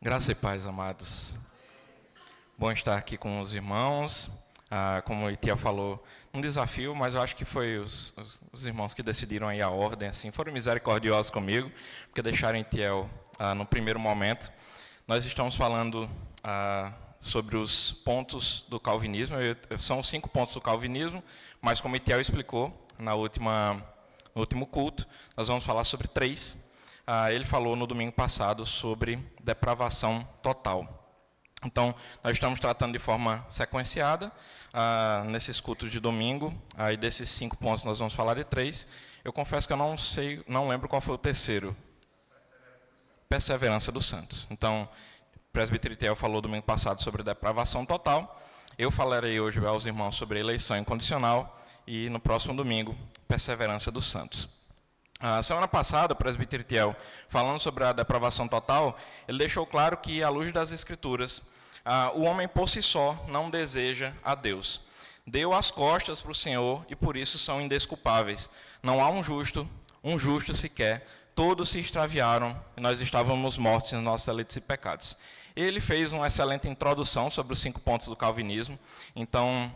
Graça e paz, amados. Bom estar aqui com os irmãos. Como o Itiel falou, um desafio, mas eu acho que foi os irmãos que decidiram aí a ordem, assim, foram misericordiosos comigo, porque deixaram Itiel no primeiro momento. Nós estamos falando sobre os pontos do calvinismo. São 5 pontos do calvinismo, mas como Itiel explicou no último culto, nós vamos falar sobre 3. Ele falou no domingo passado sobre depravação total. Então, nós estamos tratando de forma sequenciada, nesses cultos de domingo, e desses 5 pontos nós vamos falar de 3. Eu confesso que eu não lembro qual foi o terceiro. Perseverança dos santos. Então, o presbítero Itiel falou domingo passado sobre depravação total. Eu falarei hoje aos irmãos sobre eleição incondicional e no próximo domingo, perseverança dos santos. Semana passada, o presbítero Itiel, falando sobre a depravação total, ele deixou claro que, à luz das Escrituras, o homem por si só não deseja a Deus. Deu as costas para o Senhor e por isso são indesculpáveis. Não há um justo sequer. Todos se extraviaram e nós estávamos mortos em nossos delitos e pecados. Ele fez uma excelente introdução sobre os 5 pontos do calvinismo. Então,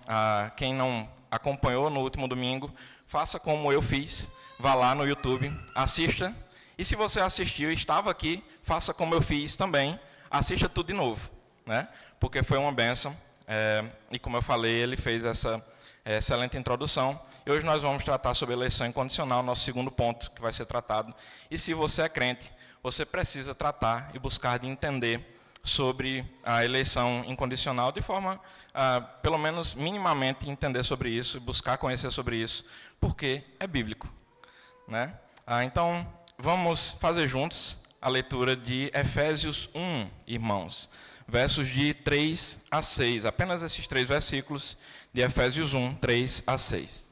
quem não acompanhou no último domingo, faça como eu fiz. Vá lá no YouTube, assista. E se você assistiu e estava aqui, faça como eu fiz também. Assista tudo de novo, né? Porque foi uma bênção. E como eu falei, ele fez essa excelente introdução. E hoje nós vamos tratar sobre eleição incondicional, nosso segundo ponto que vai ser tratado. E se você é crente, você precisa tratar e buscar de entender sobre a eleição incondicional, de forma, pelo menos minimamente, entender sobre isso, buscar conhecer sobre isso, porque é bíblico, né? Então, vamos fazer juntos a leitura de Efésios 1, irmãos, versos de 3 a 6, apenas esses 3 versículos de Efésios 1, 3 a 6.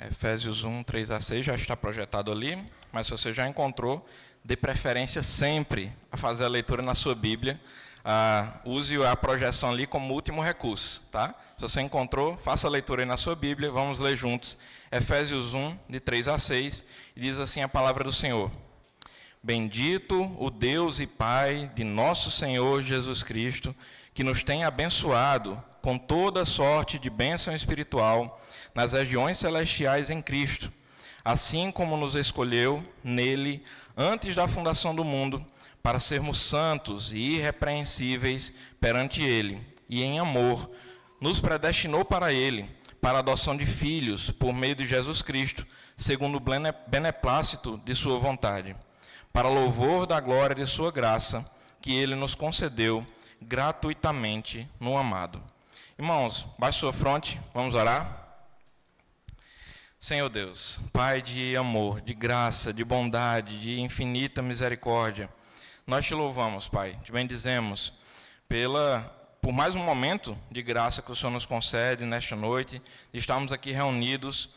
Efésios 1, 3 a 6 já está projetado ali, mas se você já encontrou, dê preferência sempre a fazer a leitura na sua Bíblia. Use a projeção ali como último recurso, tá? Se você encontrou, faça a leitura aí na sua Bíblia, vamos ler juntos. Efésios 1, de 3 a 6, e diz assim a palavra do Senhor. Bendito o Deus e Pai de nosso Senhor Jesus Cristo, que nos tem abençoado com toda sorte de bênção espiritual nas regiões celestiais em Cristo, assim como nos escolheu nele antes da fundação do mundo, para sermos santos e irrepreensíveis perante ele, e em amor nos predestinou para ele, para a adoção de filhos por meio de Jesus Cristo, segundo o beneplácito de sua vontade, para louvor da glória de sua graça, que ele nos concedeu gratuitamente no amado. Irmãos, baixe sua fronte, vamos orar. Senhor Deus, Pai de amor, de graça, de bondade, de infinita misericórdia, nós te louvamos, Pai, te bendizemos por mais um momento de graça que o Senhor nos concede nesta noite, de estarmos aqui reunidos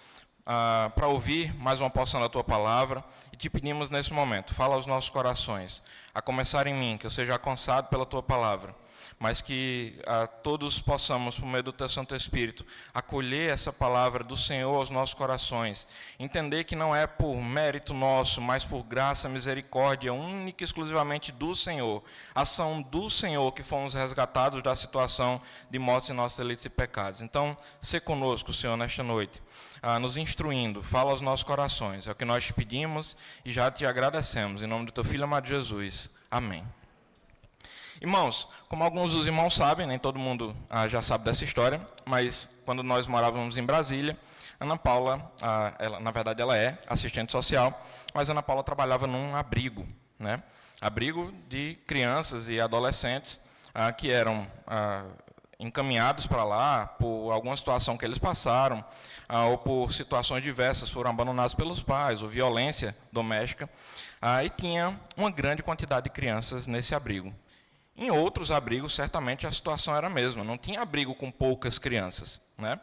para ouvir mais uma porção da Tua Palavra, e te pedimos nesse momento, fala aos nossos corações, a começar em mim, que eu seja alcançado pela Tua Palavra, mas que todos possamos, por meio do Teu Santo Espírito, acolher essa palavra do Senhor aos nossos corações, entender que não é por mérito nosso, mas por graça, misericórdia, única e exclusivamente do Senhor, ação do Senhor que fomos resgatados da situação de morte em nossos delitos e pecados. Então, se conosco, Senhor, nesta noite, nos instruindo, fala aos nossos corações, é o que nós te pedimos e já te agradecemos, em nome do Teu Filho amado Jesus. Amém. Irmãos, como alguns dos irmãos sabem, nem todo mundo já sabe dessa história, mas quando nós morávamos em Brasília, Ana Paula, na verdade ela é assistente social, mas Ana Paula trabalhava num abrigo, né? Abrigo de crianças e adolescentes que eram encaminhados para lá por alguma situação que eles passaram, ou por situações diversas, foram abandonados pelos pais, ou violência doméstica, e tinha uma grande quantidade de crianças nesse abrigo. Em outros abrigos, certamente, a situação era a mesma. Não tinha abrigo com poucas crianças, né?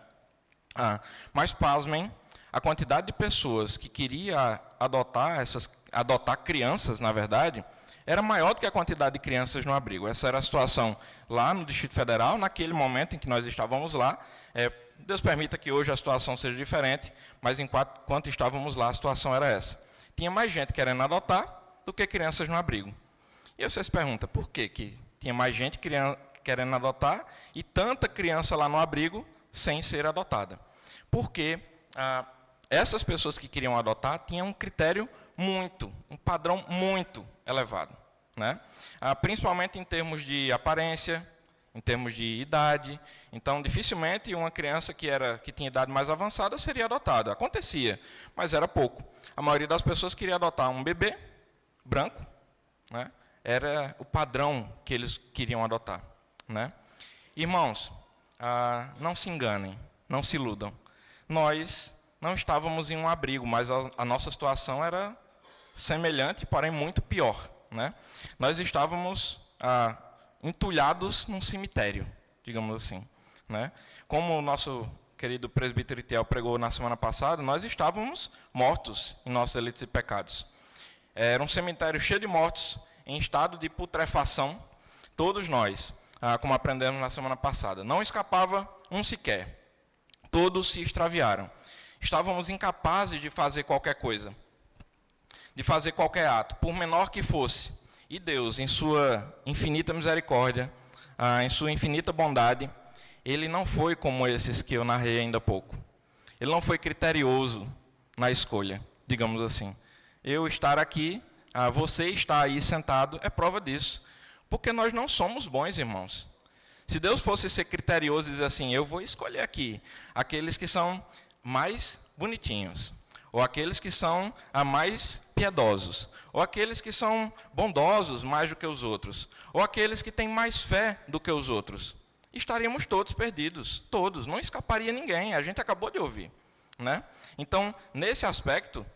Mas, pasmem, a quantidade de pessoas que queria adotar crianças, na verdade, era maior do que a quantidade de crianças no abrigo. Essa era a situação lá no Distrito Federal, naquele momento em que nós estávamos lá. Deus permita que hoje a situação seja diferente, mas enquanto estávamos lá, a situação era essa. Tinha mais gente querendo adotar do que crianças no abrigo. E você se pergunta, por que tinha mais gente querendo adotar e tanta criança lá no abrigo sem ser adotada? Porque essas pessoas que queriam adotar tinham um critério um padrão muito elevado, né? Principalmente em termos de aparência, em termos de idade. Então, dificilmente uma criança que tinha idade mais avançada seria adotada. Acontecia, mas era pouco. A maioria das pessoas queria adotar um bebê branco, né? Era o padrão que eles queriam adotar, né? Irmãos, não se enganem, não se iludam. Nós não estávamos em um abrigo, mas a nossa situação era semelhante, porém muito pior, né? Nós estávamos entulhados num cemitério, digamos assim, né? Como o nosso querido presbítero Itiel pregou na semana passada, nós estávamos mortos em nossos delitos e pecados. Era um cemitério cheio de mortos, em estado de putrefação, todos nós, como aprendemos na semana passada. Não escapava um sequer, todos se extraviaram. Estávamos incapazes de fazer qualquer coisa, de fazer qualquer ato, por menor que fosse. E Deus, em sua infinita misericórdia, em sua infinita bondade, Ele não foi como esses que eu narrei ainda há pouco. Ele não foi criterioso na escolha, digamos assim. Eu estar aqui, você estar aí sentado, é prova disso. Porque nós não somos bons, irmãos. Se Deus fosse ser criterioso e dizer assim, eu vou escolher aqui aqueles que são mais bonitinhos, ou aqueles que são mais piedosos, ou aqueles que são bondosos mais do que os outros, ou aqueles que têm mais fé do que os outros, estaríamos todos perdidos, todos, não escaparia ninguém, a gente acabou de ouvir, né? Então, nesse aspecto,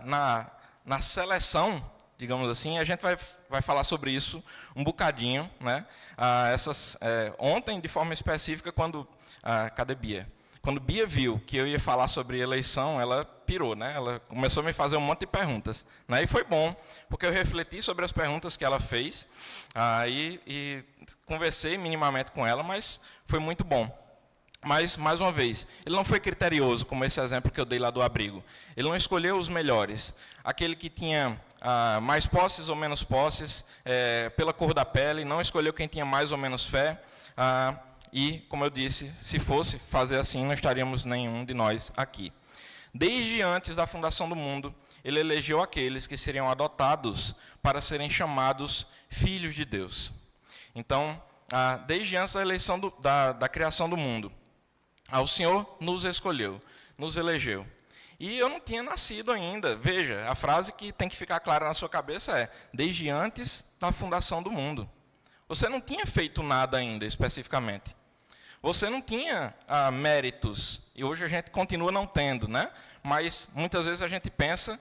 na seleção, digamos assim, a gente vai falar sobre isso um bocadinho, né? Ontem, de forma específica, cadê Bia? Quando Bia viu que eu ia falar sobre eleição, ela pirou, né? Ela começou a me fazer um monte de perguntas, né? E foi bom, porque eu refleti sobre as perguntas que ela fez, e conversei minimamente com ela, mas foi muito bom. Mas, mais uma vez, ele não foi criterioso, como esse exemplo que eu dei lá do abrigo. Ele não escolheu os melhores. Aquele que tinha mais posses ou menos posses, pela cor da pele, não escolheu quem tinha mais ou menos fé. E, como eu disse, se fosse fazer assim, não estaríamos nenhum de nós aqui. Desde antes da fundação do mundo, ele elegeu aqueles que seriam adotados para serem chamados filhos de Deus. Então, desde antes da eleição da criação do mundo, o Senhor nos escolheu, nos elegeu. E eu não tinha nascido ainda. Veja, a frase que tem que ficar clara na sua cabeça é, desde antes da fundação do mundo. Você não tinha feito nada ainda, especificamente. Você não tinha méritos, e hoje a gente continua não tendo, né? Mas muitas vezes a gente pensa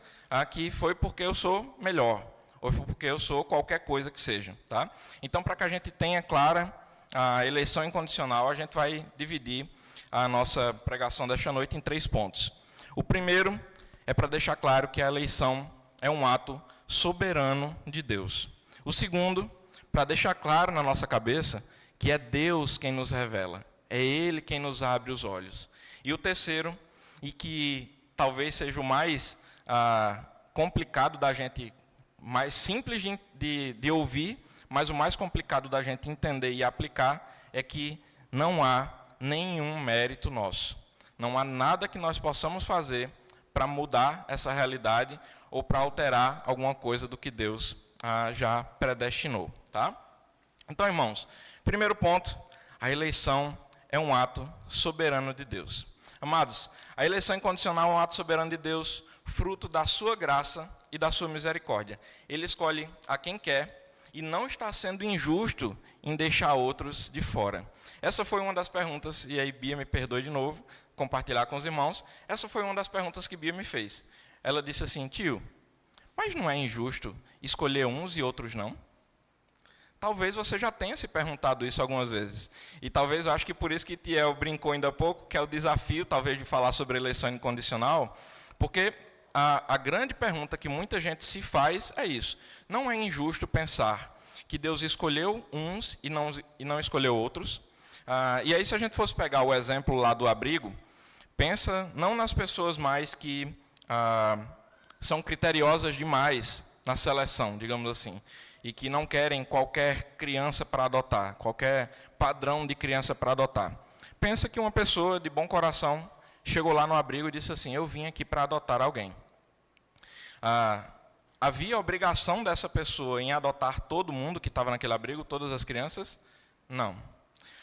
que foi porque eu sou melhor, ou foi porque eu sou qualquer coisa que seja, tá? Então, para que a gente tenha clara a eleição incondicional, a gente vai dividir a nossa pregação desta noite em 3 pontos. O primeiro é para deixar claro que a eleição é um ato soberano de Deus. O segundo, para deixar claro na nossa cabeça que é Deus quem nos revela, é Ele quem nos abre os olhos. E o terceiro, e que talvez seja o mais complicado da gente, mais simples de ouvir, mas o mais complicado da gente entender e aplicar, é que não há nenhum mérito nosso. Não há nada que nós possamos fazer para mudar essa realidade ou para alterar alguma coisa do que Deus já predestinou, tá? Então, irmãos, primeiro ponto, a eleição é um ato soberano de Deus. Amados, a eleição incondicional é um ato soberano de Deus, fruto da sua graça e da sua misericórdia. Ele escolhe a quem quer e não está sendo injusto em deixar outros de fora. Essa foi uma das perguntas, e aí Bia me perdoe de novo, compartilhar com os irmãos, essa foi uma das perguntas que Bia me fez. Ela disse assim, tio, mas não é injusto escolher uns e outros não? Talvez você já tenha se perguntado isso algumas vezes. E talvez eu acho que por isso que Tiel brincou ainda há pouco, que é o desafio, talvez, de falar sobre eleição incondicional, porque a grande pergunta que muita gente se faz é isso. Não é injusto pensar que Deus escolheu uns e não escolheu outros. E aí, se a gente fosse pegar o exemplo lá do abrigo, pensa não nas pessoas mais que são criteriosas demais na seleção, digamos assim, e que não querem qualquer criança para adotar, qualquer padrão de criança para adotar. Pensa que uma pessoa de bom coração chegou lá no abrigo e disse assim: eu vim aqui para adotar alguém. Havia obrigação dessa pessoa em adotar todo mundo que estava naquele abrigo, todas as crianças? Não.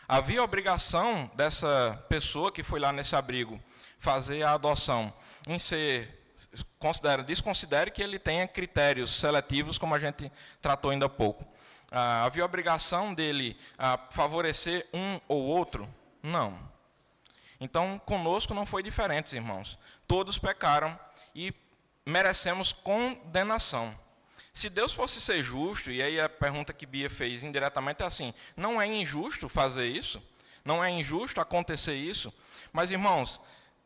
Havia obrigação dessa pessoa que foi lá nesse abrigo fazer a adoção em ser... Desconsidere que ele tenha critérios seletivos, como a gente tratou ainda há pouco. Havia obrigação dele favorecer um ou outro? Não. Então, conosco não foi diferente, irmãos. Todos pecaram e merecemos condenação. Se Deus fosse ser justo, e aí a pergunta que Bia fez indiretamente é assim: não é injusto fazer isso? Não é injusto acontecer isso? Mas, irmãos,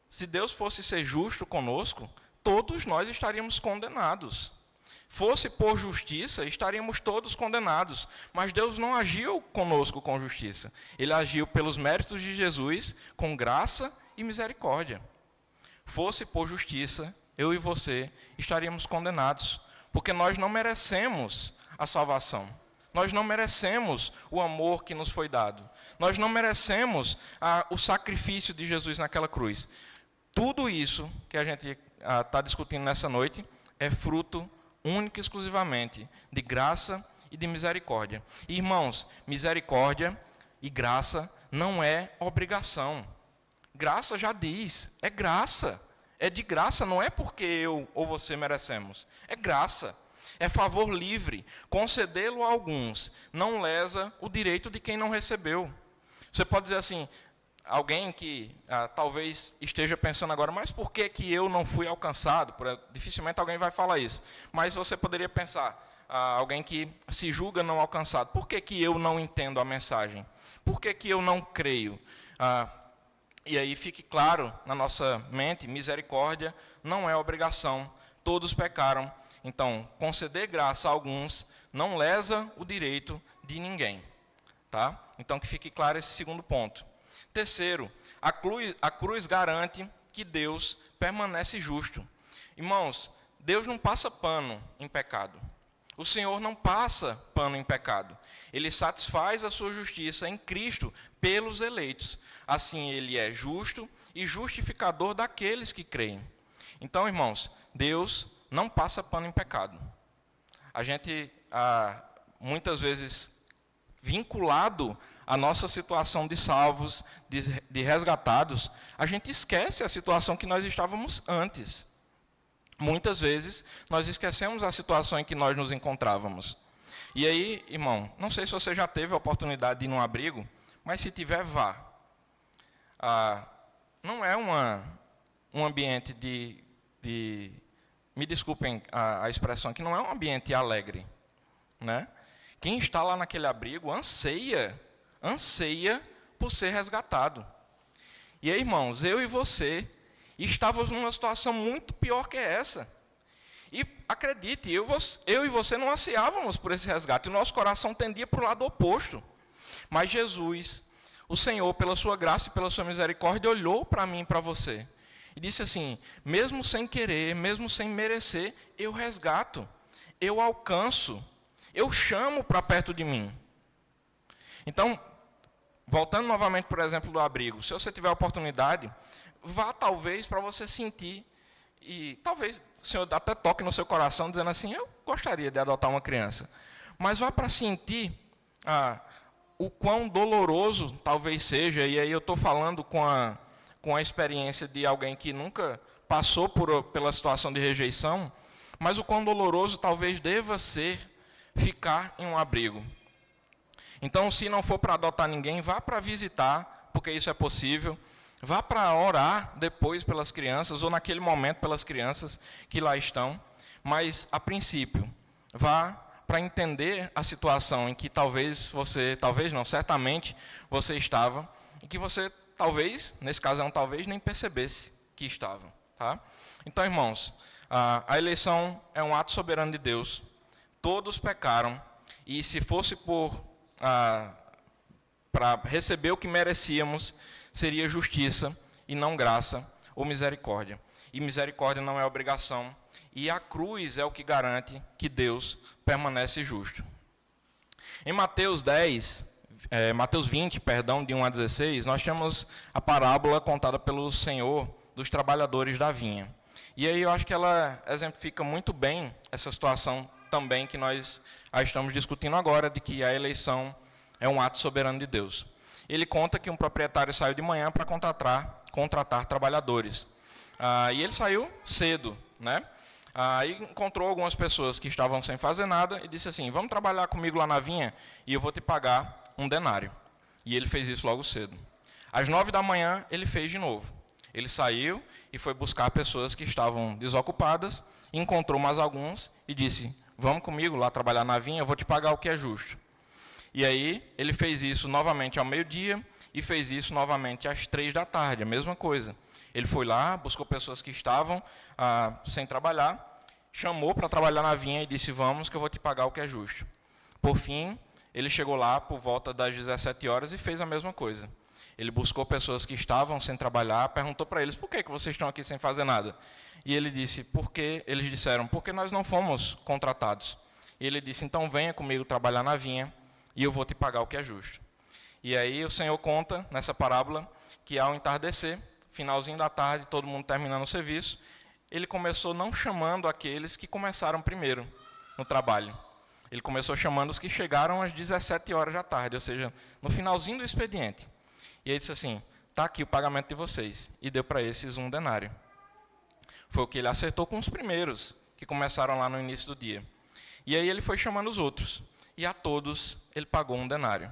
se Deus fosse ser justo conosco, todos nós estaríamos condenados. Fosse por justiça, estaríamos todos condenados. Mas Deus não agiu conosco com justiça. Ele agiu pelos méritos de Jesus, com graça e misericórdia. Fosse por justiça, eu e você estaríamos condenados, porque nós não merecemos a salvação. Nós não merecemos o amor que nos foi dado. Nós não merecemos o sacrifício de Jesus naquela cruz. Tudo isso que a gente está discutindo nessa noite é fruto único e exclusivamente de graça e de misericórdia. E, irmãos, misericórdia e graça não é obrigação. Graça já diz, é graça. É de graça, não é porque eu ou você merecemos. É graça. É favor livre. Concedê-lo a alguns não lesa o direito de quem não recebeu. Você pode dizer assim... Alguém que talvez esteja pensando agora, mas por que eu não fui alcançado? Dificilmente alguém vai falar isso. Mas você poderia pensar, alguém que se julga não alcançado, por que eu não entendo a mensagem? Por que eu não creio? E aí fique claro na nossa mente, misericórdia não é obrigação, todos pecaram. Então, conceder graça a alguns não lesa o direito de ninguém. Tá? Então, que fique claro esse segundo ponto. Terceiro, a cruz garante que Deus permanece justo. Irmãos, Deus não passa pano em pecado. O Senhor não passa pano em pecado. Ele satisfaz a sua justiça em Cristo pelos eleitos. Assim, Ele é justo e justificador daqueles que creem. Então, irmãos, Deus não passa pano em pecado. A gente, muitas vezes, vinculado à nossa situação de salvos, de resgatados, a gente esquece a situação que nós estávamos antes. Muitas vezes, nós esquecemos a situação em que nós nos encontrávamos. E aí, irmão, não sei se você já teve a oportunidade de ir num abrigo, mas se tiver, vá. Não é um ambiente me desculpem a expressão aqui, não é um ambiente alegre, né? Quem está lá naquele abrigo anseia por ser resgatado. E aí, irmãos, eu e você estávamos numa situação muito pior que essa. E acredite, eu e você não ansiávamos por esse resgate, o nosso coração tendia para o lado oposto. Mas Jesus, o Senhor, pela sua graça e pela sua misericórdia, olhou para mim e para você. E disse assim, mesmo sem querer, mesmo sem merecer, eu resgato, eu alcanço, eu chamo para perto de mim. Então, voltando novamente, por exemplo, do abrigo, se você tiver a oportunidade, vá talvez para você sentir, e talvez o Senhor até toque no seu coração, dizendo assim, eu gostaria de adotar uma criança. Mas vá para sentir o quão doloroso talvez seja, e aí eu estou falando com a experiência de alguém que nunca passou pela situação de rejeição, mas o quão doloroso talvez deva ser ficar em um abrigo. Então, se não for para adotar ninguém, vá para visitar, porque isso é possível. Vá para orar depois pelas crianças, ou naquele momento pelas crianças que lá estão. Mas, a princípio, vá para entender a situação em que certamente você estava, e que você talvez, nesse caso é um talvez, nem percebesse que estava. Tá? Então, irmãos, A eleição é um ato soberano de Deus. Todos pecaram, e se fosse para receber o que merecíamos, seria justiça e não graça ou misericórdia. E misericórdia não é obrigação, e a cruz é o que garante que Deus permanece justo. Em Mateus 20, de 1 a 16, nós temos a parábola contada pelo Senhor dos trabalhadores da vinha. E aí eu acho que ela exemplifica muito bem essa situação também que nós estamos discutindo agora, de que a eleição é um ato soberano de Deus. Ele conta que um proprietário saiu de manhã para contratar trabalhadores. E ele saiu cedo, né? Aí encontrou algumas pessoas que estavam sem fazer nada e disse assim: vamos trabalhar comigo lá na vinha e eu vou te pagar um denário. E ele fez isso logo cedo. Às 9 da manhã ele fez de novo. Ele saiu e foi buscar pessoas que estavam desocupadas, encontrou mais alguns e disse: vamos comigo lá trabalhar na vinha, eu vou te pagar o que é justo. E aí ele fez isso novamente ao meio-dia e fez isso novamente às 3 da tarde, a mesma coisa. Ele foi lá, buscou pessoas que estavam sem trabalhar, chamou para trabalhar na vinha e disse: vamos que eu vou te pagar o que é justo. Por fim, ele chegou lá por volta das 17 horas e fez a mesma coisa. Ele buscou pessoas que estavam sem trabalhar, perguntou para eles: por que vocês estão aqui sem fazer nada? E ele disse: eles disseram: porque nós não fomos contratados. E ele disse: então venha comigo trabalhar na vinha e eu vou te pagar o que é justo. E aí o Senhor conta nessa parábola que ao entardecer, finalzinho da tarde, todo mundo terminando o serviço, ele começou não chamando aqueles que começaram primeiro no trabalho. Ele começou chamando os que chegaram às 17 horas da tarde, ou seja, no finalzinho do expediente. E ele disse assim: está aqui o pagamento de vocês. E deu para esses um denário. Foi o que ele acertou com os primeiros, que começaram lá no início do dia. E aí ele foi chamando os outros. E a todos ele pagou um denário.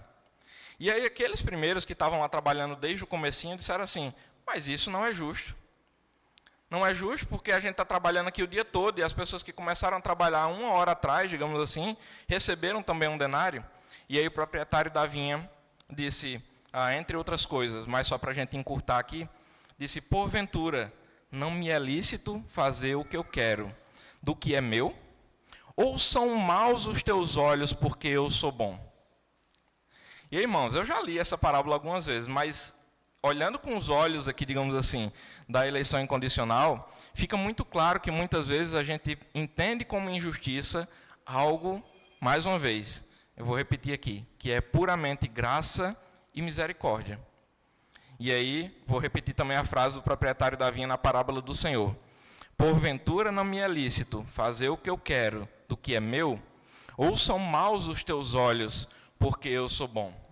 E aí aqueles primeiros que estavam lá trabalhando desde o comecinho disseram assim: mas isso não é justo. Não é justo porque a gente está trabalhando aqui o dia todo e as pessoas que começaram a trabalhar 1 hora atrás, digamos assim, receberam também um denário. E aí o proprietário da vinha disse, entre outras coisas, mas só para a gente encurtar aqui, disse: porventura, não me é lícito fazer o que eu quero do que é meu? Ou são maus os teus olhos porque eu sou bom? E aí, irmãos, eu já li essa parábola algumas vezes, mas olhando com os olhos aqui, digamos assim, da eleição incondicional, fica muito claro que muitas vezes a gente entende como injustiça algo, mais uma vez, eu vou repetir aqui, que é puramente graça e misericórdia. E aí, vou repetir também a frase do proprietário da vinha na parábola do Senhor: porventura não me é lícito fazer o que eu quero do que é meu? Ou são maus os teus olhos porque eu sou bom?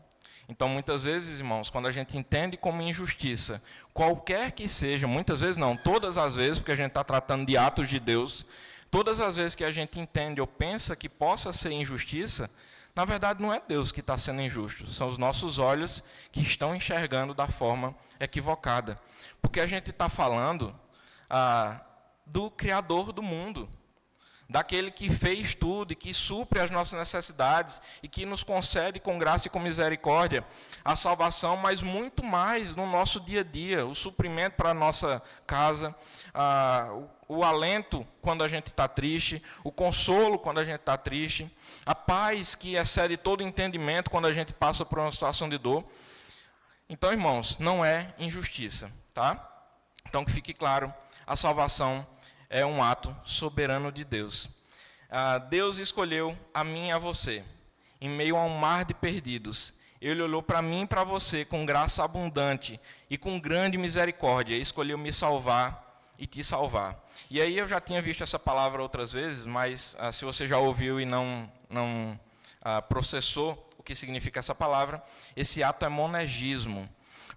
Então, muitas vezes, irmãos, quando a gente entende como injustiça, qualquer que seja, muitas vezes não, todas as vezes, porque a gente está tratando de atos de Deus, todas as vezes que a gente entende ou pensa que possa ser injustiça, na verdade não é Deus que está sendo injusto, são os nossos olhos que estão enxergando da forma equivocada. Porque a gente está falando do Criador do mundo, daquele que fez tudo e que supre as nossas necessidades e que nos concede com graça e com misericórdia a salvação, mas muito mais no nosso dia a dia, o suprimento para a nossa casa, o alento quando a gente está triste, o consolo quando a gente está triste, a paz que excede todo entendimento quando a gente passa por uma situação de dor. Então, irmãos, não é injustiça, tá? Então, que fique claro, a salvação é um ato soberano de Deus. Deus escolheu a mim e a você, em meio a um mar de perdidos. Ele olhou para mim e para você com graça abundante e com grande misericórdia. E escolheu me salvar e te salvar. E aí eu já tinha visto essa palavra outras vezes, mas se você já ouviu e não processou o que significa essa palavra, esse ato é monergismo.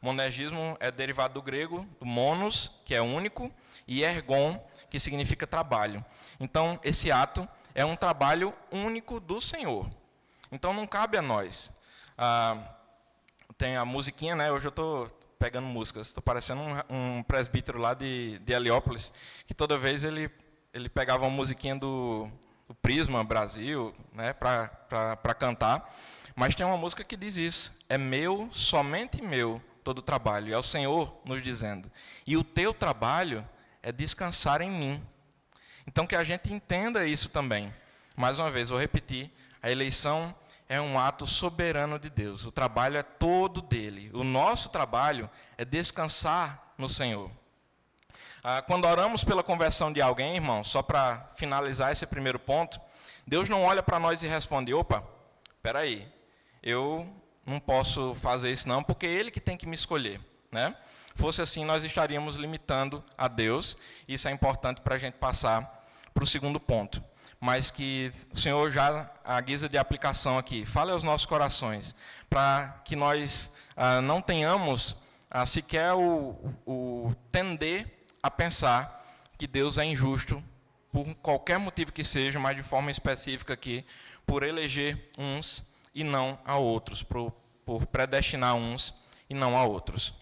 Monergismo é derivado do grego, do monos, que é único, e ergon, que significa trabalho. Então, esse ato é um trabalho único do Senhor. Então, não cabe a nós. Tem a musiquinha, né? Hoje eu estou pegando músicas. Estou parecendo um presbítero lá de Heliópolis, que toda vez ele pegava uma musiquinha do Prisma Brasil, né, para cantar. Mas tem uma música que diz isso: é meu, somente meu, todo o trabalho. É o Senhor nos dizendo: e o teu trabalho é descansar em mim. Então, que a gente entenda isso também. Mais uma vez, vou repetir, a eleição é um ato soberano de Deus. O trabalho é todo dele. O nosso trabalho é descansar no Senhor. Quando oramos pela conversão de alguém, irmão, só para finalizar esse primeiro ponto, Deus não olha para nós e responde, opa, espera aí, eu não posso fazer isso não, porque é Ele que tem que me escolher, né? Fosse assim, nós estaríamos limitando a Deus. Isso é importante para a gente passar para o segundo ponto. Mas que o Senhor já, à guisa de aplicação aqui, fale aos nossos corações, para que nós não tenhamos sequer o tender a pensar que Deus é injusto, por qualquer motivo que seja, mas de forma específica aqui, por eleger uns e não a outros, por predestinar uns e não a outros.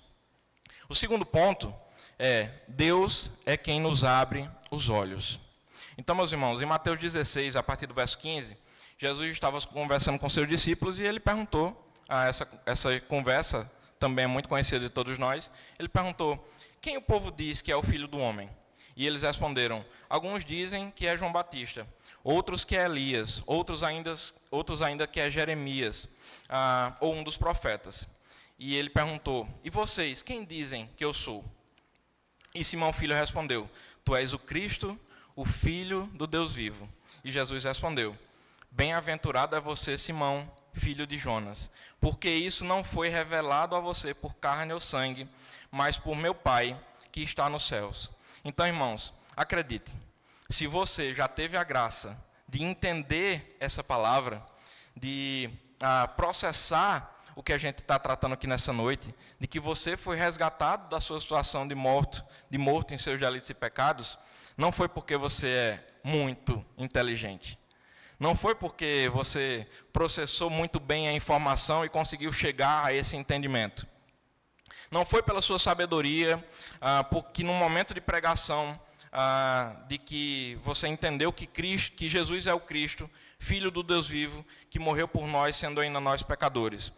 O segundo ponto é, Deus é quem nos abre os olhos. Então, meus irmãos, em Mateus 16, a partir do verso 15, Jesus estava conversando com seus discípulos e ele perguntou, essa conversa também é muito conhecida de todos nós, ele perguntou, quem o povo diz que é o Filho do Homem? E eles responderam, alguns dizem que é João Batista, outros que é Elias, outros ainda que é Jeremias, ou um dos profetas. E ele perguntou, e vocês, quem dizem que eu sou? E Simão Filho respondeu, tu és o Cristo, o Filho do Deus vivo. E Jesus respondeu, bem-aventurado é você, Simão, filho de Jonas, porque isso não foi revelado a você por carne ou sangue, mas por meu Pai que está nos céus. Então, irmãos, acredite, se você já teve a graça de entender essa palavra, de processar o que a gente está tratando aqui nessa noite, de que você foi resgatado da sua situação de morto em seus delitos e pecados, não foi porque você é muito inteligente. Não foi porque você processou muito bem a informação e conseguiu chegar a esse entendimento. Não foi pela sua sabedoria, porque no momento de pregação, de que você entendeu que Jesus é o Cristo, Filho do Deus vivo, que morreu por nós, sendo ainda nós pecadores.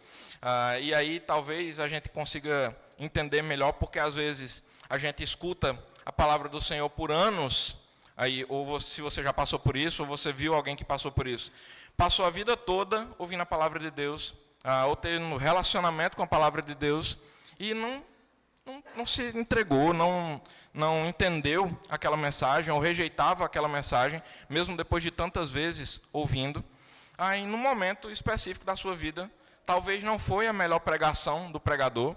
E aí talvez a gente consiga entender melhor, porque às vezes a gente escuta a palavra do Senhor por anos, aí, se você já passou por isso, ou você viu alguém que passou por isso. Passou a vida toda ouvindo a palavra de Deus, ou tendo relacionamento com a palavra de Deus, e não se entregou, não entendeu aquela mensagem, ou rejeitava aquela mensagem, mesmo depois de tantas vezes ouvindo. Aí, num momento específico da sua vida, talvez não foi a melhor pregação do pregador,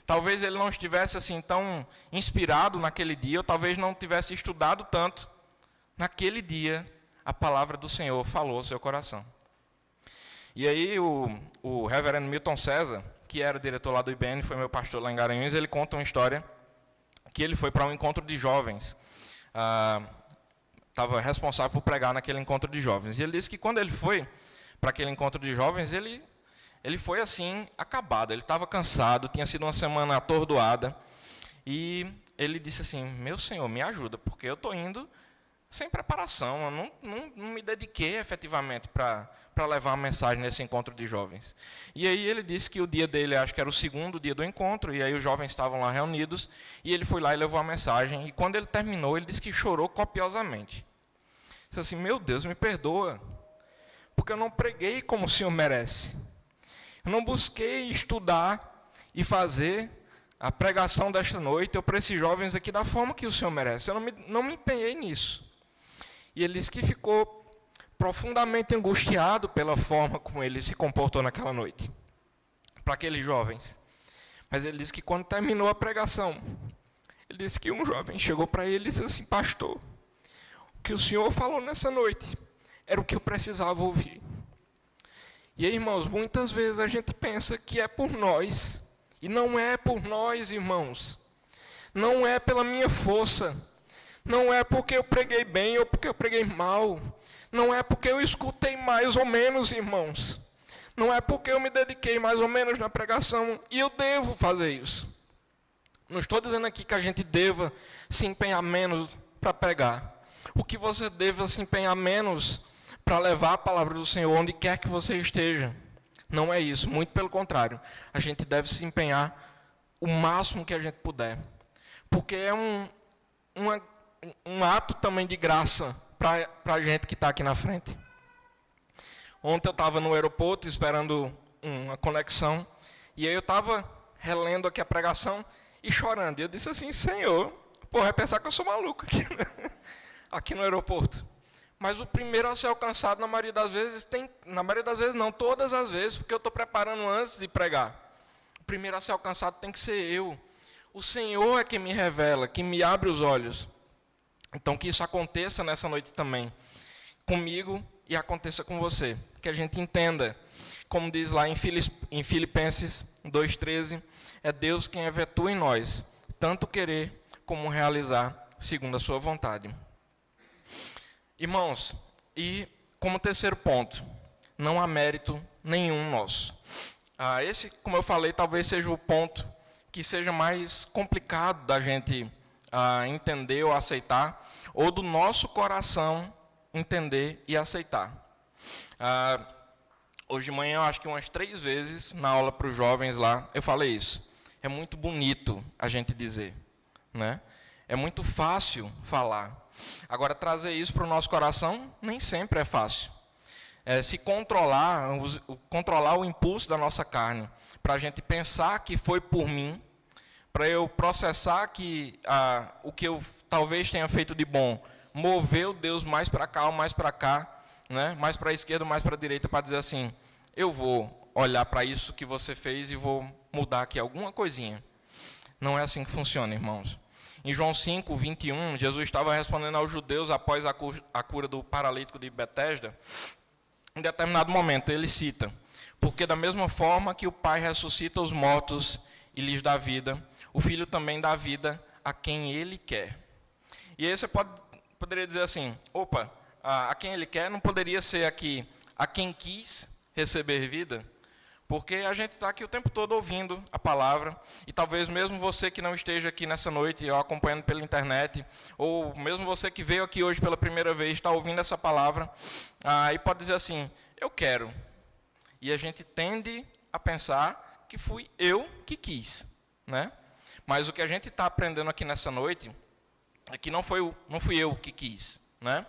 talvez ele não estivesse assim tão inspirado naquele dia, ou talvez não tivesse estudado tanto. Naquele dia, a palavra do Senhor falou ao seu coração. E aí o reverendo Milton César, que era diretor lá do IBN, foi meu pastor lá em Garanhuns, ele conta uma história que ele foi para um encontro de jovens. Estava responsável por pregar naquele encontro de jovens. E ele disse que quando ele foi para aquele encontro de jovens, ele foi assim, acabado. Ele estava cansado, tinha sido uma semana atordoada. E ele disse assim, meu Senhor, me ajuda, porque eu estou indo sem preparação. Eu não me dediquei efetivamente para levar uma mensagem nesse encontro de jovens. E aí ele disse que o dia dele, acho que era o segundo dia do encontro, e aí os jovens estavam lá reunidos, e ele foi lá e levou a mensagem. E quando ele terminou, ele disse que chorou copiosamente. Disse assim, meu Deus, me perdoa, porque eu não preguei como o Senhor merece. Eu não busquei estudar e fazer a pregação desta noite, para esses jovens aqui, da forma que o Senhor merece. Eu não me empenhei nisso. E ele disse que ficou profundamente angustiado pela forma como ele se comportou naquela noite, para aqueles jovens. Mas ele disse que quando terminou a pregação, ele disse que um jovem chegou para ele e disse assim, pastor, o que o Senhor falou nessa noite era o que eu precisava ouvir. E aí, irmãos, muitas vezes a gente pensa que é por nós, e não é por nós, irmãos. Não é pela minha força. Não é porque eu preguei bem ou porque eu preguei mal. Não é porque eu escutei mais ou menos, irmãos. Não é porque eu me dediquei mais ou menos na pregação e eu devo fazer isso. Não estou dizendo aqui que a gente deva se empenhar menos para pregar. O que você deva se empenhar menos para levar a palavra do Senhor onde quer que você esteja. Não é isso, muito pelo contrário. A gente deve se empenhar o máximo que a gente puder. Porque é um ato também de graça para a gente que está aqui na frente. Ontem eu estava no aeroporto esperando uma conexão, e aí eu estava relendo aqui a pregação e chorando. E eu disse assim, Senhor, vai pensar que eu sou maluco aqui, aqui no aeroporto. Mas o primeiro a ser alcançado, na maioria das vezes, não, todas as vezes, porque eu estou preparando antes de pregar. O primeiro a ser alcançado tem que ser eu. O Senhor é quem me revela, que me abre os olhos. Então, que isso aconteça nessa noite também, comigo e aconteça com você. Que a gente entenda, como diz lá em Filipenses 2,13, é Deus quem efetua em nós, tanto querer como realizar, segundo a sua vontade. Irmãos, e como terceiro ponto, não há mérito nenhum nosso. Esse, como eu falei, talvez seja o ponto que seja mais complicado da gente entender ou aceitar, ou do nosso coração entender e aceitar. Hoje de manhã, eu acho que umas 3 vezes, na aula para os jovens lá, eu falei isso. É muito bonito a gente dizer, né? É muito fácil falar. Agora, trazer isso para o nosso coração, nem sempre é fácil. Se controlar o impulso da nossa carne, para a gente pensar que foi por mim, para eu processar que o que eu talvez tenha feito de bom, moveu Deus mais para cá ou mais para cá, né? Mais para a esquerda ou mais para a direita, para dizer assim, eu vou olhar para isso que você fez e vou mudar aqui alguma coisinha. Não é assim que funciona, irmãos. Em João 5, 21, Jesus estava respondendo aos judeus após a cura do paralítico de Betesda. Em determinado momento, ele cita, porque da mesma forma que o Pai ressuscita os mortos e lhes dá vida, o Filho também dá vida a quem Ele quer. E aí você poderia dizer assim, a quem Ele quer não poderia ser aqui a quem quis receber vida? Porque a gente está aqui o tempo todo ouvindo a palavra, e talvez mesmo você que não esteja aqui nessa noite, ou acompanhando pela internet, ou mesmo você que veio aqui hoje pela primeira vez, está ouvindo essa palavra, e pode dizer assim, eu quero. E a gente tende a pensar que fui eu que quis, né? Mas o que a gente está aprendendo aqui nessa noite é que não fui eu que quis, né?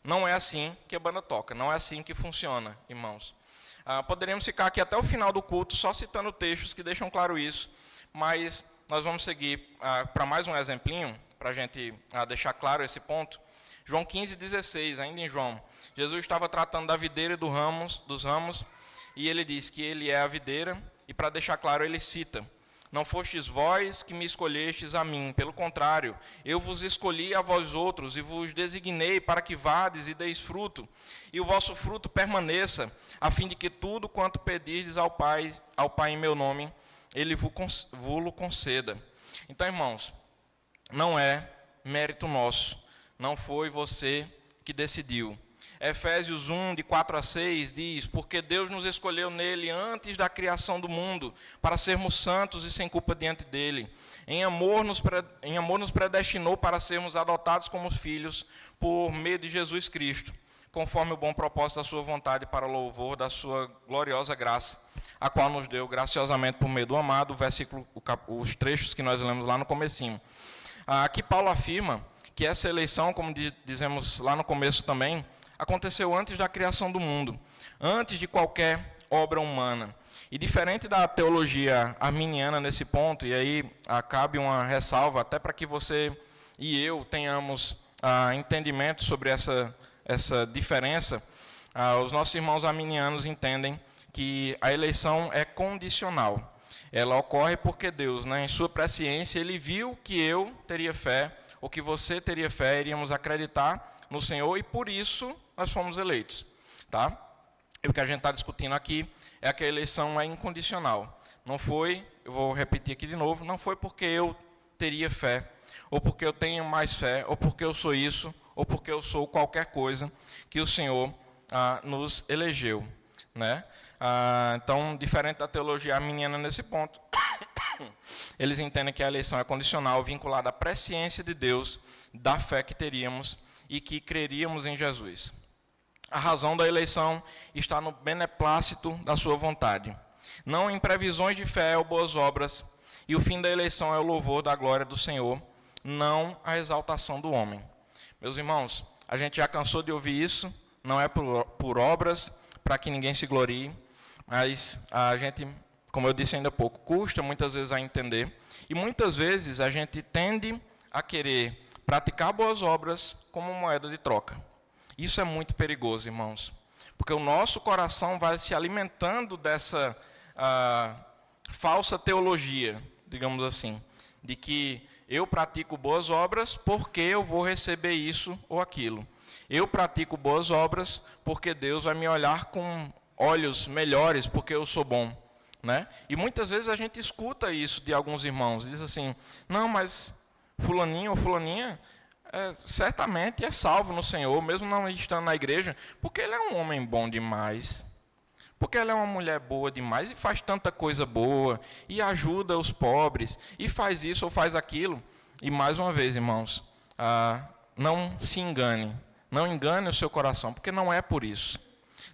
Não é assim que a banda toca, não é assim que funciona, irmãos. Poderíamos ficar aqui até o final do culto só citando textos que deixam claro isso, mas nós vamos seguir para mais um exemplinho, para a gente deixar claro esse ponto. João 15,16, ainda em João. Jesus estava tratando da videira e dos ramos, e ele diz que ele é a videira, e para deixar claro ele cita, não fostes vós que me escolhestes a mim, pelo contrário, eu vos escolhi a vós outros, e vos designei para que vades e deis fruto, e o vosso fruto permaneça, a fim de que tudo quanto pedirdes ao Pai em meu nome, Ele vos conceda. Então, irmãos, não é mérito nosso, não foi você que decidiu. Efésios 1, de 4 a 6, diz, porque Deus nos escolheu nele antes da criação do mundo, para sermos santos e sem culpa diante dele. Em amor nos predestinou para sermos adotados como filhos por meio de Jesus Cristo, conforme o bom propósito da sua vontade para o louvor da sua gloriosa graça, a qual nos deu graciosamente por meio do amado, os trechos que nós lemos lá no comecinho. Aqui Paulo afirma que essa eleição, como dizemos lá no começo também, aconteceu antes da criação do mundo, antes de qualquer obra humana. E diferente da teologia arminiana nesse ponto, e aí cabe uma ressalva, até para que você e eu tenhamos entendimento sobre essa diferença, os nossos irmãos arminianos entendem que a eleição é condicional. Ela ocorre porque Deus, em sua presciência, Ele viu que eu teria fé, ou que você teria fé, iríamos acreditar no Senhor, e por isso nós fomos eleitos. Tá? E o que a gente está discutindo aqui é que a eleição é incondicional. Não foi, eu vou repetir aqui de novo, não foi porque eu teria fé, ou porque eu tenho mais fé, ou porque eu sou isso, ou porque eu sou qualquer coisa, que o Senhor nos elegeu. Né? Então, diferente da teologia arminiana nesse ponto, eles entendem que a eleição é condicional, vinculada à presciência de Deus, da fé que teríamos e que creríamos em Jesus. A razão da eleição está no beneplácito da sua vontade, não em previsões de fé ou boas obras, e o fim da eleição é o louvor da glória do Senhor, não a exaltação do homem. Meus irmãos, a gente já cansou de ouvir isso, não é por obras, para que ninguém se glorie, mas a gente, como eu disse ainda há pouco, custa muitas vezes a entender, e muitas vezes a gente tende a querer praticar boas obras como moeda de troca. Isso é muito perigoso, irmãos, porque o nosso coração vai se alimentando dessa falsa teologia, digamos assim, de que eu pratico boas obras porque eu vou receber isso ou aquilo. Eu pratico boas obras porque Deus vai me olhar com olhos melhores porque eu sou bom, né? E muitas vezes a gente escuta isso de alguns irmãos, diz assim: não, mas fulaninho ou fulaninha certamente é salvo no Senhor, mesmo não estando na igreja, porque ele é um homem bom demais, porque ela é uma mulher boa demais e faz tanta coisa boa, e ajuda os pobres, e faz isso ou faz aquilo. E mais uma vez, irmãos, não se engane, não engane o seu coração, porque não é por isso.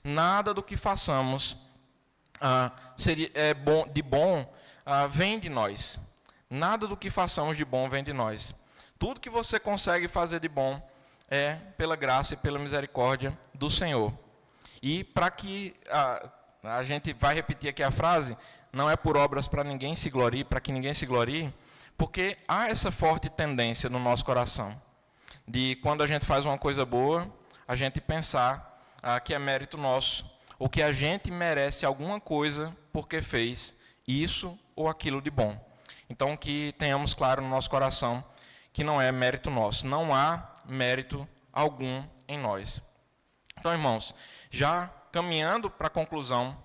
Nada do que façamos de bom vem de nós. Nada do que façamos de bom vem de nós. Tudo que você consegue fazer de bom é pela graça e pela misericórdia do Senhor. E para que a gente vai repetir aqui a frase, não é por obras para ninguém se glorie, para que ninguém se glorie, porque há essa forte tendência no nosso coração, de quando a gente faz uma coisa boa, a gente pensar que é mérito nosso, ou que a gente merece alguma coisa porque fez isso ou aquilo de bom. Então, que tenhamos claro no nosso coração que não é mérito nosso, não há mérito algum em nós. Então, irmãos, já caminhando para a conclusão,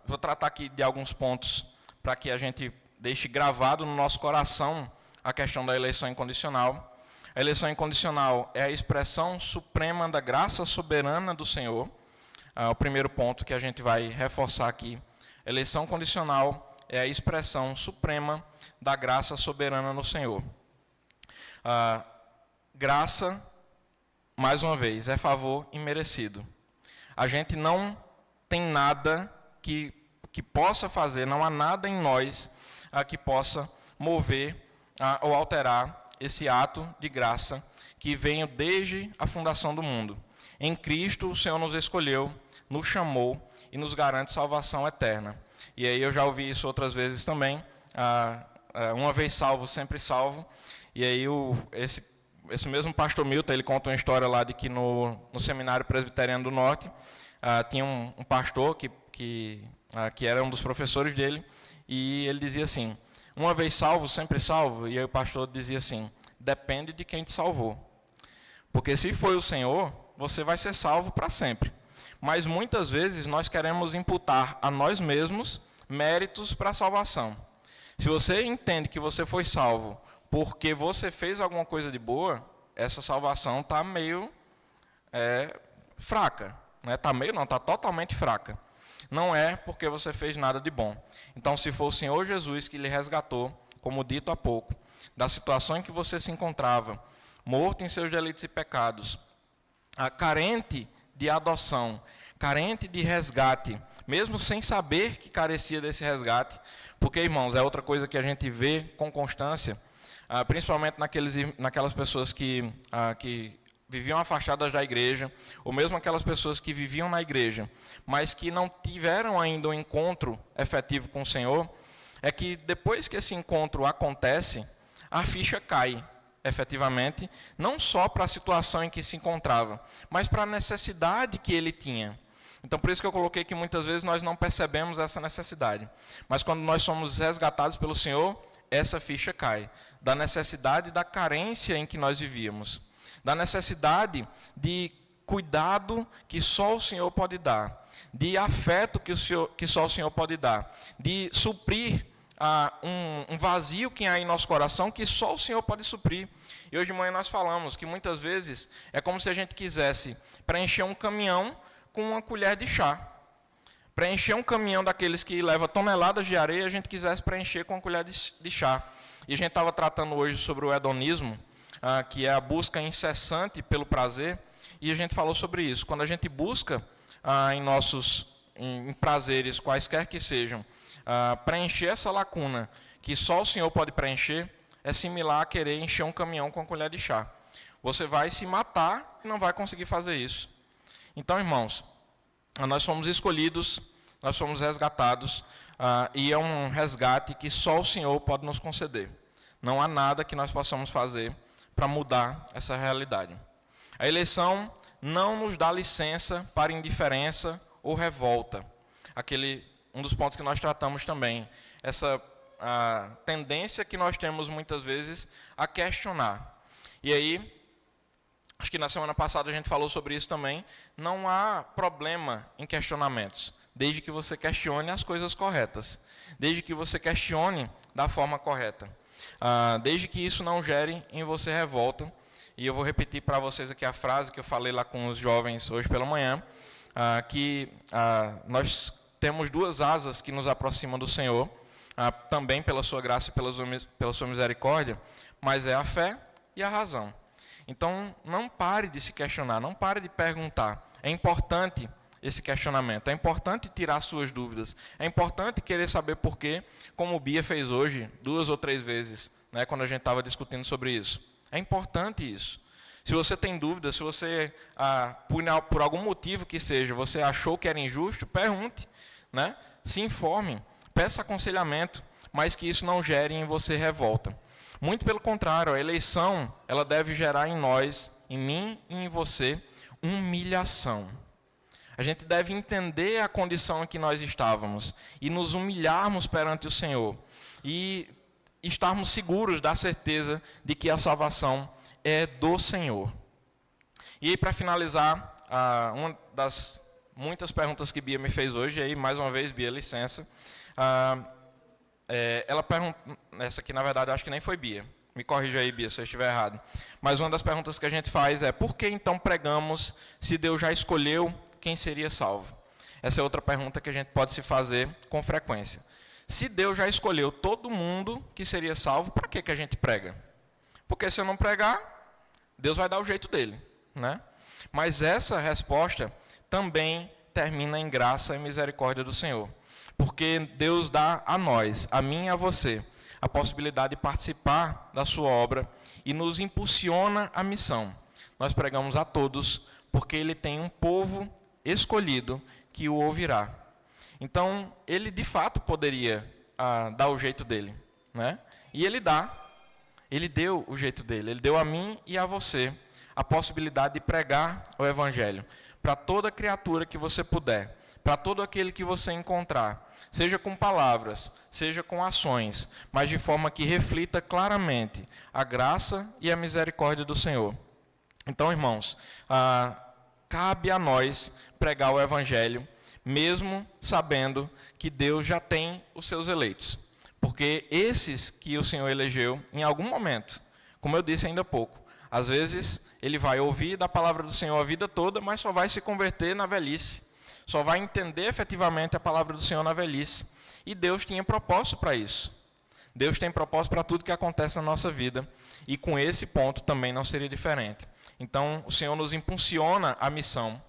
vou tratar aqui de alguns pontos para que a gente deixe gravado no nosso coração a questão da eleição incondicional. A eleição incondicional é a expressão suprema da graça soberana do Senhor. O primeiro ponto que a gente vai reforçar aqui. A eleição condicional é a expressão suprema da graça soberana no Senhor. Graça, mais uma vez, é favor imerecido. A gente não tem nada que possa fazer, não há nada em nós que possa mover ou alterar esse ato de graça que veio desde a fundação do mundo. Em Cristo, o Senhor nos escolheu, nos chamou e nos garante salvação eterna. E aí eu já ouvi isso outras vezes também, uma vez salvo, sempre salvo. E aí esse mesmo pastor Milton, ele conta uma história lá de que no Seminário Presbiteriano do Norte, tinha um pastor que era um dos professores dele, e ele dizia assim: uma vez salvo, sempre salvo. E aí o pastor dizia assim: depende de quem te salvou. Porque se foi o Senhor, você vai ser salvo para sempre. Mas muitas vezes nós queremos imputar a nós mesmos méritos para a salvação. Se você entende que você foi salvo porque você fez alguma coisa de boa, essa salvação está meio fraca. Não está meio, não, está totalmente fraca. Não é porque você fez nada de bom. Então, se for o Senhor Jesus que lhe resgatou, como dito há pouco, da situação em que você se encontrava, morto em seus delitos e pecados, carente de adoção, carente de resgate, mesmo sem saber que carecia desse resgate, porque, irmãos, é outra coisa que a gente vê com constância, principalmente naquelas pessoas que viviam afastadas da igreja, ou mesmo aquelas pessoas que viviam na igreja, mas que não tiveram ainda um encontro efetivo com o Senhor, é que depois que esse encontro acontece, a ficha cai, efetivamente, não só para a situação em que se encontrava, mas para a necessidade que ele tinha. Então, por isso que eu coloquei que muitas vezes nós não percebemos essa necessidade. Mas quando nós somos resgatados pelo Senhor, essa ficha cai, da necessidade e da carência em que nós vivíamos, da necessidade de cuidado que só o Senhor pode dar, de afeto que só o Senhor pode dar, de suprir um vazio que há em nosso coração que só o Senhor pode suprir. E hoje de manhã nós falamos que muitas vezes é como se a gente quisesse preencher um caminhão com uma colher de chá. Preencher um caminhão daqueles que leva toneladas de areia, a gente quisesse preencher com uma colher de chá. E a gente estava tratando hoje sobre o hedonismo, que é a busca incessante pelo prazer, e a gente falou sobre isso. Quando a gente busca em prazeres, quaisquer que sejam, preencher essa lacuna que só o Senhor pode preencher, é similar a querer encher um caminhão com a colher de chá. Você vai se matar e não vai conseguir fazer isso. Então, irmãos, nós fomos escolhidos, nós fomos resgatados, e é um resgate que só o Senhor pode nos conceder. Não há nada que nós possamos fazer para mudar essa realidade. A eleição não nos dá licença para indiferença ou revolta. Um dos pontos que nós tratamos também, essa tendência que nós temos muitas vezes a questionar. E aí, acho que na semana passada a gente falou sobre isso também, não há problema em questionamentos, desde que você questione as coisas corretas, desde que você questione da forma correta, desde que isso não gere em você revolta. E eu vou repetir para vocês aqui a frase que eu falei lá com os jovens hoje pela manhã, que nós temos duas asas que nos aproximam do Senhor, também pela sua graça e pela sua misericórdia, mas é a fé e a razão. Então, não pare de se questionar, não pare de perguntar. É importante esse questionamento, é importante tirar suas dúvidas, é importante querer saber por quê, como o Bia fez hoje, 2 ou 3 vezes, né, quando a gente estava discutindo sobre isso. É importante isso. Se você tem dúvidas, se você, por algum motivo que seja, você achou que era injusto, pergunte, né? Se informe, peça aconselhamento, mas que isso não gere em você revolta. Muito pelo contrário, a eleição ela deve gerar em nós, em mim e em você, humilhação. A gente deve entender a condição em que nós estávamos e nos humilharmos perante o Senhor e estarmos seguros da certeza de que a salvação é do Senhor. E aí, para finalizar, uma das muitas perguntas que Bia me fez hoje, e aí, mais uma vez, Bia, licença, ela pergunta, essa aqui na verdade acho que nem foi Bia, me corrija aí, Bia, se eu estiver errado, mas uma das perguntas que a gente faz é: por que então pregamos se Deus já escolheu quem seria salvo? Essa é outra pergunta que a gente pode se fazer com frequência. Se Deus já escolheu todo mundo que seria salvo, para que a gente prega? Porque se eu não pregar, Deus vai dar o jeito dele, né? Mas essa resposta também termina em graça e misericórdia do Senhor. Porque Deus dá a nós, a mim e a você, a possibilidade de participar da sua obra e nos impulsiona a missão. Nós pregamos a todos, porque Ele tem um povo escolhido que o ouvirá. Então, Ele de fato poderia dar o jeito dele, né? E Ele dá. Ele deu o jeito dele. Ele deu a mim e a você a possibilidade de pregar o Evangelho para toda criatura que você puder, para todo aquele que você encontrar, seja com palavras, seja com ações, mas de forma que reflita claramente a graça e a misericórdia do Senhor. Então, irmãos, cabe a nós pregar o Evangelho, mesmo sabendo que Deus já tem os seus eleitos. Porque esses que o Senhor elegeu, em algum momento, como eu disse ainda há pouco, às vezes ele vai ouvir da palavra do Senhor a vida toda, mas só vai se converter na velhice. Só vai entender efetivamente a palavra do Senhor na velhice. E Deus tinha propósito para isso. Deus tem propósito para tudo que acontece na nossa vida. E com esse ponto também não seria diferente. Então, o Senhor nos impulsiona a missão.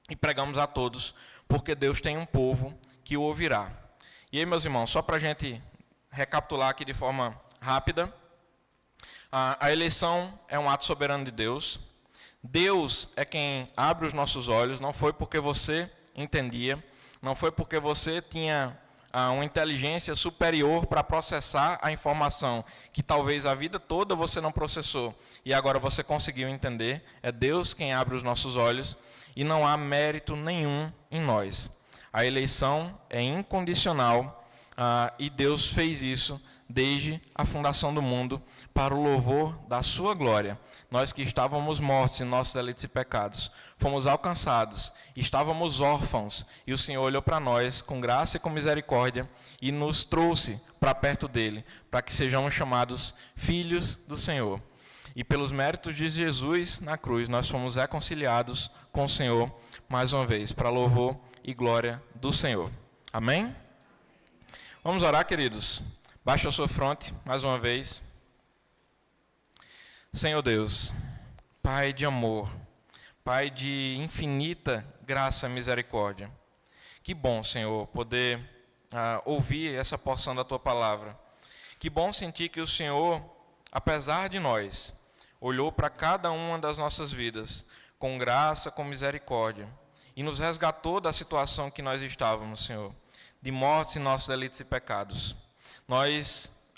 E pregamos a todos, porque Deus tem um povo que o ouvirá. E aí, meus irmãos, só para a gente recapitular aqui de forma rápida. A eleição é um ato soberano de Deus. Deus é quem abre os nossos olhos. Não foi porque você entendia, não foi porque você tinha uma inteligência superior para processar a informação que talvez a vida toda você não processou e agora você conseguiu entender. É Deus quem abre os nossos olhos e não há mérito nenhum em nós. A eleição é incondicional e Deus fez isso desde a fundação do mundo para o louvor da sua glória. Nós que estávamos mortos em nossos delitos e pecados, fomos alcançados, estávamos órfãos, e o Senhor olhou para nós com graça e com misericórdia e nos trouxe para perto dele, para que sejamos chamados filhos do Senhor. E pelos méritos de Jesus na cruz, nós fomos reconciliados com o Senhor mais uma vez, para louvor e glória do Senhor. Amém? Vamos orar, queridos. Baixe a sua fronte, mais uma vez. Senhor Deus, Pai de amor, Pai de infinita graça e misericórdia. Que bom, Senhor, poder ouvir essa porção da Tua palavra. Que bom sentir que o Senhor apesar de nós, olhou para cada uma das nossas vidas, com graça, com misericórdia, e nos resgatou da situação que nós estávamos, Senhor, de mortes em nossos delitos e pecados.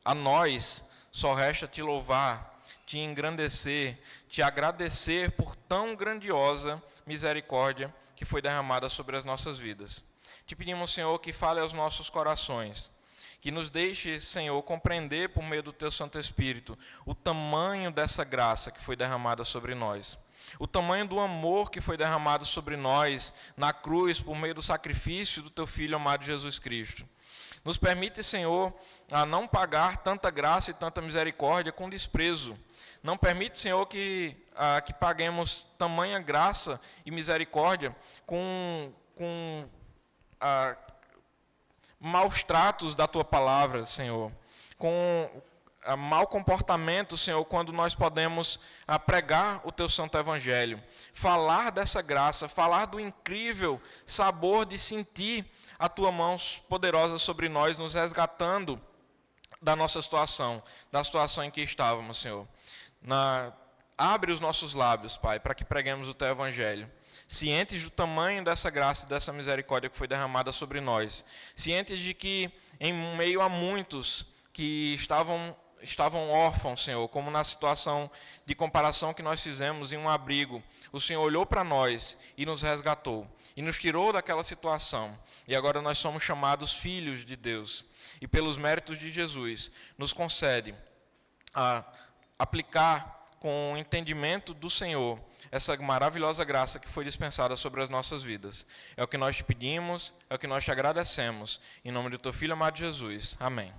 A nós só resta te louvar, te engrandecer, te agradecer por tão grandiosa misericórdia que foi derramada sobre as nossas vidas. Te pedimos, Senhor, que fale aos nossos corações, que nos deixe, Senhor, compreender por meio do Teu Santo Espírito o tamanho dessa graça que foi derramada sobre nós, o tamanho do amor que foi derramado sobre nós na cruz por meio do sacrifício do Teu Filho amado Jesus Cristo. Nos permite, Senhor, a não pagar tanta graça e tanta misericórdia com desprezo. Não permite, Senhor, que paguemos tamanha graça e misericórdia com maus tratos da Tua palavra, Senhor, com mau comportamento, Senhor, quando nós podemos pregar o Teu santo evangelho, falar dessa graça, falar do incrível sabor de sentir a Tua mão poderosa sobre nós, nos resgatando da nossa situação, da situação em que estávamos, Senhor. Abre os nossos lábios, Pai, para que preguemos o Teu evangelho, cientes do tamanho dessa graça e dessa misericórdia que foi derramada sobre nós, cientes de que em meio a muitos que estavam órfãos, Senhor, como na situação de comparação que nós fizemos em um abrigo, o Senhor olhou para nós e nos resgatou, e nos tirou daquela situação, e agora nós somos chamados filhos de Deus, e pelos méritos de Jesus, nos concede a aplicar com o entendimento do Senhor essa maravilhosa graça que foi dispensada sobre as nossas vidas. É o que nós te pedimos, é o que nós te agradecemos, em nome do Teu Filho amado Jesus. Amém.